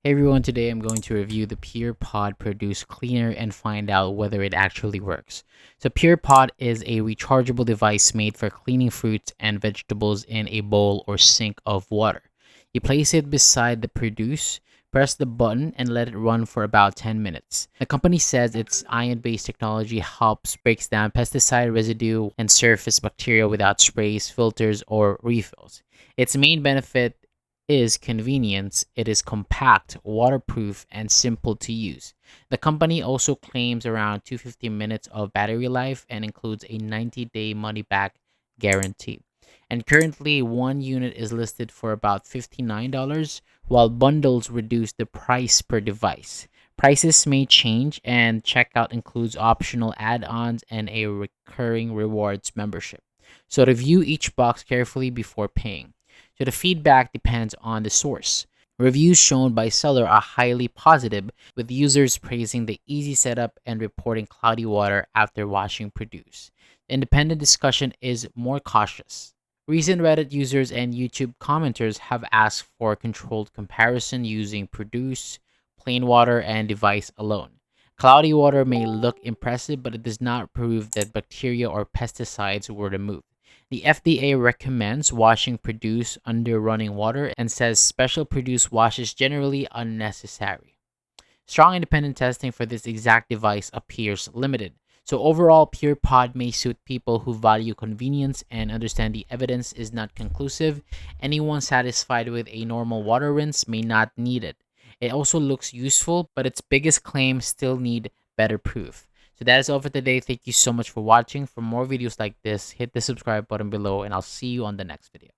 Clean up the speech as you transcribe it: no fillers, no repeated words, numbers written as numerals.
Hey everyone, today I'm going to review the Pure Pod Produce Cleaner and find out whether it actually works. So Pure Pod is a rechargeable device made for cleaning fruits and vegetables in a bowl or sink of water. You place it beside the Produce, press the button, and let it run for about 10 minutes. The company says its ion-based technology breaks down pesticide residue and surface bacteria without sprays, filters, or refills. Its main benefit is convenience. It is compact, waterproof, and simple to use. The company also claims around 250 minutes of battery life and includes a 90-day money-back guarantee. And currently, one unit is listed for about $59, while bundles reduce the price per device. Prices may change, and checkout includes optional add ons and a recurring rewards membership. So, review each box carefully before paying. So the feedback depends on the source. Reviews shown by seller are highly positive, with users praising the easy setup and reporting cloudy water after washing produce. Independent discussion is more cautious. Recent Reddit users and YouTube commenters have asked for controlled comparison using produce, plain water, and device alone. Cloudy water may look impressive, but it does not prove that bacteria or pesticides were removed. The FDA recommends washing produce under running water and says special produce wash is generally unnecessary. Strong independent testing for this exact device appears limited. So overall, Pure Pod may suit people who value convenience and understand the evidence is not conclusive. Anyone satisfied with a normal water rinse may not need it. It also looks useful, but its biggest claims still need better proof. So that is all for today. Thank you so much for watching. For more videos like this, hit the subscribe button below and I'll see you on the next video.